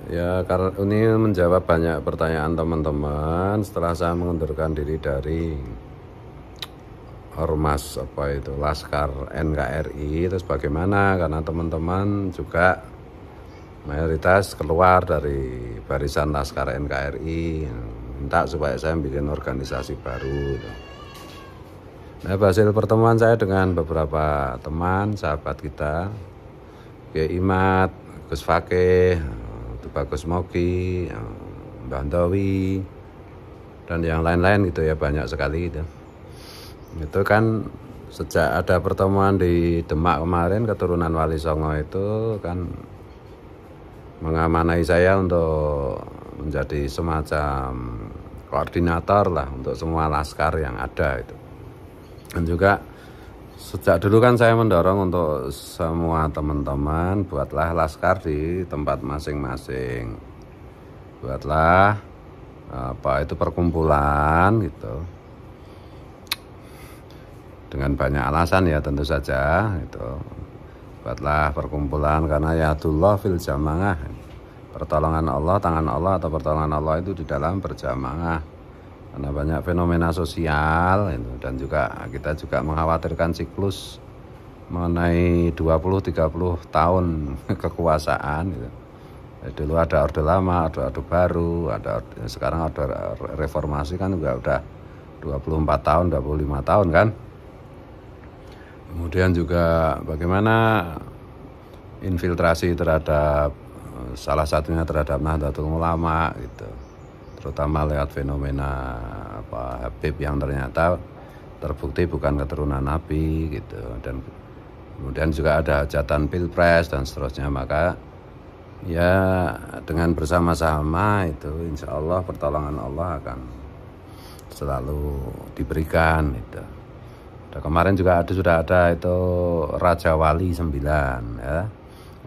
Ya, karena ini menjawab banyak pertanyaan teman-teman setelah saya mengundurkan diri dari Ormas apa itu Laskar NKRI. Terus bagaimana, karena teman-teman juga mayoritas keluar dari barisan Laskar NKRI, minta supaya saya bikin organisasi baru. Nah, hasil pertemuan saya dengan beberapa teman sahabat kita, Kiai Imat, Gus Fakih, Bagus Mogi, Mbah Ndowi, dan yang lain-lain gitu ya, banyak sekali itu. Itu kan sejak ada pertemuan di Demak kemarin, keturunan Wali Songo itu kan mengamanai saya untuk menjadi semacam koordinator lah untuk semua laskar yang ada itu. Dan juga sejak dulu kan saya mendorong untuk semua teman-teman, buatlah laskar di tempat masing-masing, buatlah apa itu perkumpulan gitu, dengan banyak alasan ya tentu saja itu. Buatlah perkumpulan karena yadullah fil jamaah, pertolongan Allah, tangan Allah atau pertolongan Allah itu di dalam berjamaah. Karena banyak fenomena sosial itu, dan juga kita juga mengkhawatirkan siklus mengenai 20-30 tahun kekuasaan gitu. Dulu ada orde lama, ada orde baru, sekarang ada reformasi kan juga udah 24 tahun, 25 tahun kan. Kemudian juga bagaimana infiltrasi terhadap salah satunya terhadap Nahdlatul Ulama gitu, terutama lewat fenomena Habib yang ternyata terbukti bukan keturunan Nabi gitu. Dan kemudian juga ada hajatan pilpres dan seterusnya. Maka ya dengan bersama-sama itu insya Allah pertolongan Allah akan selalu diberikan gitu. Kemarin juga sudah ada itu Raja Wali 9 ya,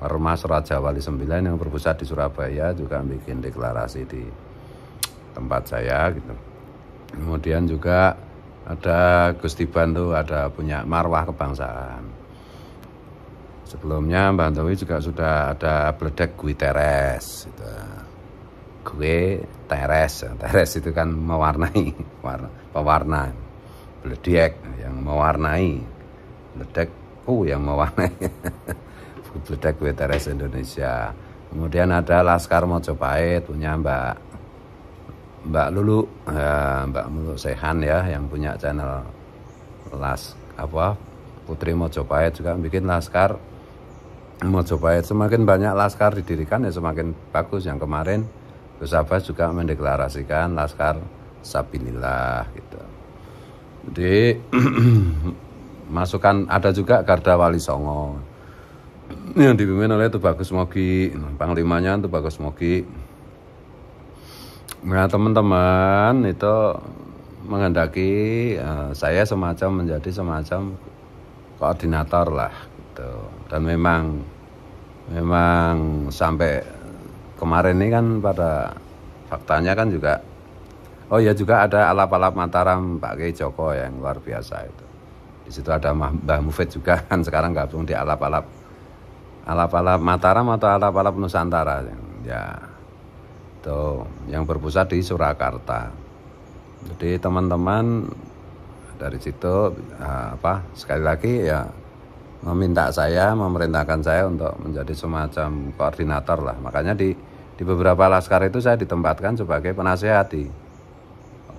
Ormas Raja Wali 9 yang berpusat di Surabaya juga bikin deklarasi di tempat saya gitu. Kemudian juga ada Gusti Ban tuh ada punya marwah kebangsaan. Sebelumnya Mbak Ndowi juga sudah ada Bledek Gue Teres gitu. Gue Teres, Teres itu kan mewarnai, pewarna. Bledek yang mewarnai, Bledek yang mewarnai. Bledek Gue Teres Indonesia. Kemudian ada Laskar Mojopahit punya Mbak Lulu, Mbak Lulu Sehan ya, yang punya channel Putri Mojopahit juga bikin Laskar Mojopahit. Semakin banyak laskar didirikan ya semakin bagus. Yang kemarin Gus Abbas juga mendeklarasikan Laskar Sabilillah gitu. Jadi masukan ada juga Garda Wali Songo yang dipimpin oleh Tubagus Mogi, panglimanya Tubagus Mogi. Nah teman-teman itu menghendaki saya menjadi semacam koordinator lah gitu. Dan memang sampai kemarin ini kan pada faktanya kan juga juga ada alap-alap Mataram Pak Kiai Joko yang luar biasa itu. Di situ ada Mbah Mufid juga kan sekarang gabung di alap-alap Mataram atau alap-alap Nusantara ya. Itu yang berpusat di Surakarta. Jadi teman-teman dari situ sekali lagi ya memerintahkan saya untuk menjadi semacam koordinator lah. Makanya di beberapa laskar itu saya ditempatkan sebagai penasehat di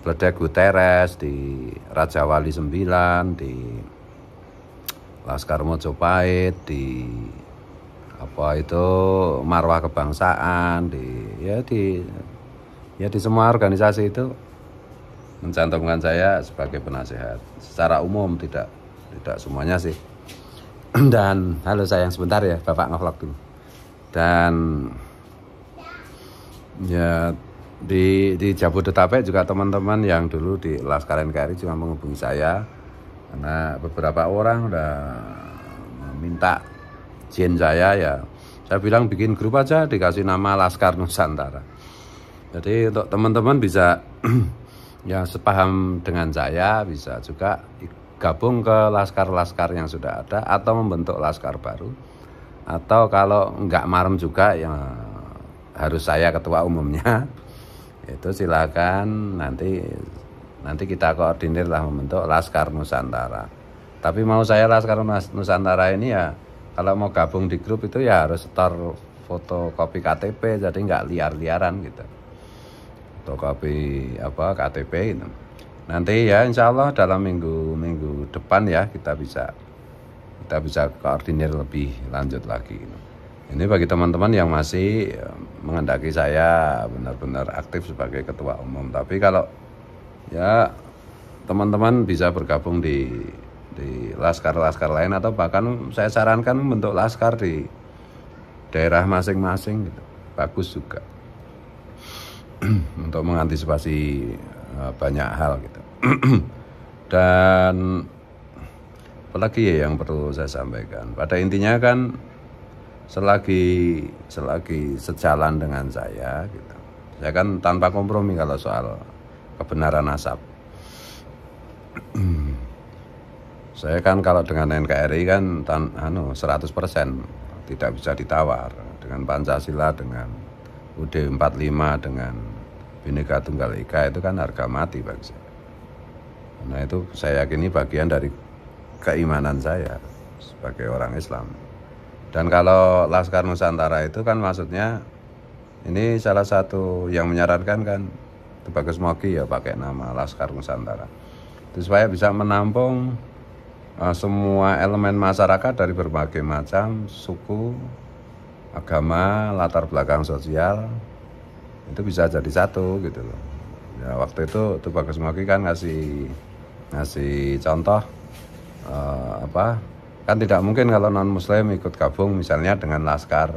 Bledek Gue Teres, di Raja Wali 9, di Laskar Mojopahit, di Marwah Kebangsaan, di semua organisasi itu mencantumkan saya sebagai penasehat. Secara umum tidak semuanya sih. Dan halo sayang sebentar ya, Bapak ngevlog dulu. Dan ya di Jabodetabek juga teman-teman yang dulu di Laskar NKRI juga menghubungi saya karena beberapa orang udah minta izin saya ya. Saya bilang bikin grup aja, dikasih nama Laskar Nusantara. Jadi untuk teman-teman bisa yang sepaham dengan saya bisa juga gabung ke laskar-laskar yang sudah ada atau membentuk laskar baru. Atau kalau nggak marem juga ya harus saya ketua umumnya, itu silakan nanti kita koordinir lah membentuk Laskar Nusantara. Tapi mau saya Laskar Nusantara ini ya, kalau mau gabung di grup itu ya harus setor fotokopi KTP, jadi nggak liar-liaran gitu. Fotokopi KTP itu. Nanti ya insya Allah dalam minggu depan ya kita bisa koordinir lebih lanjut lagi. Ini bagi teman-teman yang masih menghendaki saya benar-benar aktif sebagai ketua umum. Tapi kalau ya teman-teman bisa bergabung di laskar-laskar lain, atau bahkan saya sarankan membentuk laskar di daerah masing-masing gitu. Bagus juga untuk mengantisipasi banyak hal gitu. Dan apalagi ya yang perlu saya sampaikan, pada intinya kan selagi sejalan dengan saya gitu, saya kan tanpa kompromi kalau soal kebenaran nasab. Saya kan kalau dengan NKRI kan 100% tidak bisa ditawar. Dengan Pancasila, dengan UUD 45, dengan Bhinneka Tunggal Ika, itu kan harga mati bagi saya. Nah itu saya yakini bagian dari keimanan saya sebagai orang Islam. Dan kalau Laskar Nusantara itu kan maksudnya, ini salah satu yang menyarankan kan Bagus Mogi ya pakai nama Laskar Nusantara. Itu supaya bisa menampung semua elemen masyarakat dari berbagai macam suku, agama, latar belakang sosial, itu bisa jadi satu gitu loh. Ya waktu itu Bagus Mogi kan ngasih contoh kan tidak mungkin kalau non muslim ikut gabung misalnya dengan Laskar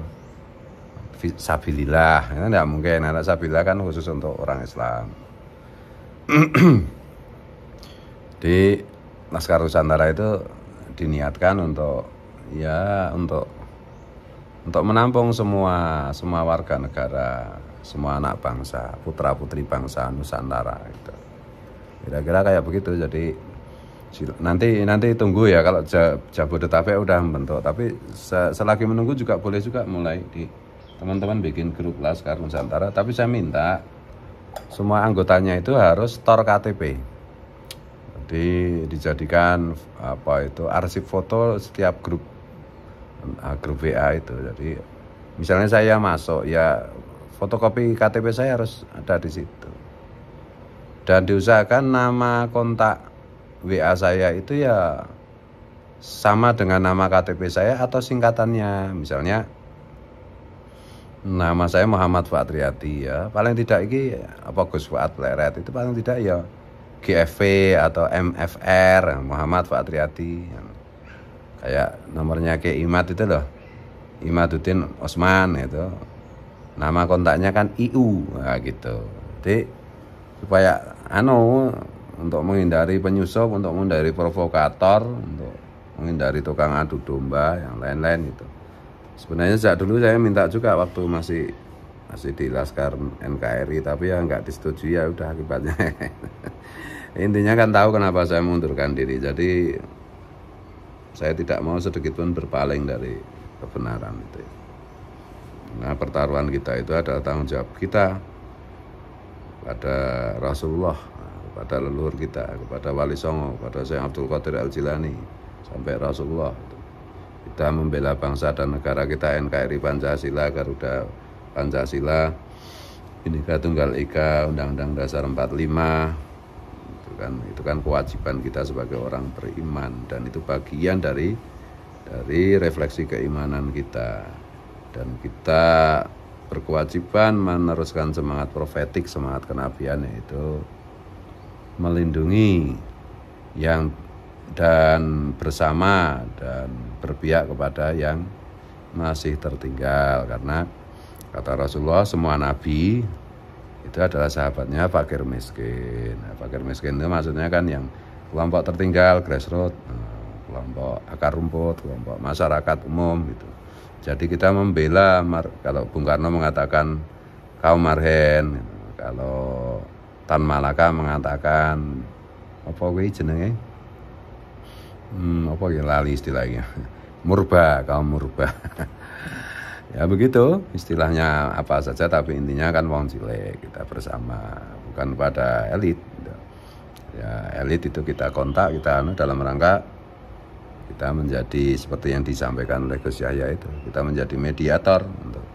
Sabilillah, itu tidak mungkin. Karena Sabilillah kan khusus untuk orang Islam. Di Laskar Nusantara itu diniatkan untuk menampung semua warga negara, semua anak bangsa, putra putri bangsa Nusantara gitu. Kira-kira kayak begitu. Jadi nanti tunggu ya kalau Jabodetabek udah membentuk. Tapi selagi menunggu juga boleh juga mulai di teman-teman bikin grup Laskar Nusantara. Tapi saya minta semua anggotanya itu harus store KTP. Jadi dijadikan arsip foto setiap grup WA itu. Jadi misalnya saya masuk ya fotokopi KTP saya harus ada di situ. Dan diusahakan nama kontak WA saya itu ya sama dengan nama KTP saya atau singkatannya. Misalnya nama saya Muhammad Fuad Riyadi ya, paling tidak ini Gus Fuad Pleret, itu paling tidak ya GFV atau MFR Muhammad Fuad Riyadi. Kayak nomornya ke Imad itu loh, Imaduddin Osman itu. Nama kontaknya kan IU gitu. Jadi supaya untuk menghindari penyusup, untuk menghindari provokator, untuk menghindari tukang adu domba yang lain-lain itu. Sebenarnya sejak dulu saya minta juga waktu masih di Laskar NKRI, tapi ya nggak disetujui, ya udah akibatnya. Intinya kan tahu kenapa saya mengundurkan diri. Jadi saya tidak mau sedikit pun berpaling dari kebenaran itu. Nah, pertaruhan kita itu adalah tanggung jawab kita pada Rasulullah, kepada leluhur kita, kepada Wali Songo, kepada Syekh Abdul Qadir Al-Jilani, sampai Rasulullah. Kita membela bangsa dan negara kita, NKRI Pancasila, Garuda Pancasila, Bhinneka Tunggal Ika, Undang-Undang Dasar 45. Itu kan kewajiban kita sebagai orang beriman, dan itu bagian dari refleksi keimanan kita. Dan kita berkewajiban meneruskan semangat profetik, semangat kenabian, yaitu melindungi dan bersama dan berpihak kepada yang masih tertinggal. Karena kata Rasulullah, semua nabi itu adalah sahabatnya fakir miskin. Nah, fakir miskin itu maksudnya kan yang kelompok tertinggal, grassroots, kelompok akar rumput, kelompok masyarakat umum gitu. Jadi kita membela, kalau Bung Karno mengatakan kaum marhen, kalau Tan Malaka mengatakan apa kuwi jenenge? Apa ya lali istilahnya. Murba, kaum murba. Ya begitu istilahnya apa saja, tapi intinya kan wong cilik kita bersama, bukan pada elit gitu. Ya elit itu kita kontak, kita dalam rangka kita menjadi seperti yang disampaikan oleh Gus Yahya itu, kita menjadi mediator untuk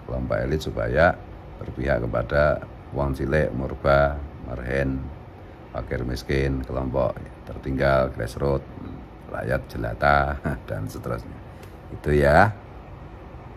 kelompok elit supaya berpihak kepada wong cilik, murba, marhen, fakir miskin, kelompok tertinggal, grassroots, rakyat jelata dan seterusnya. Itu ya.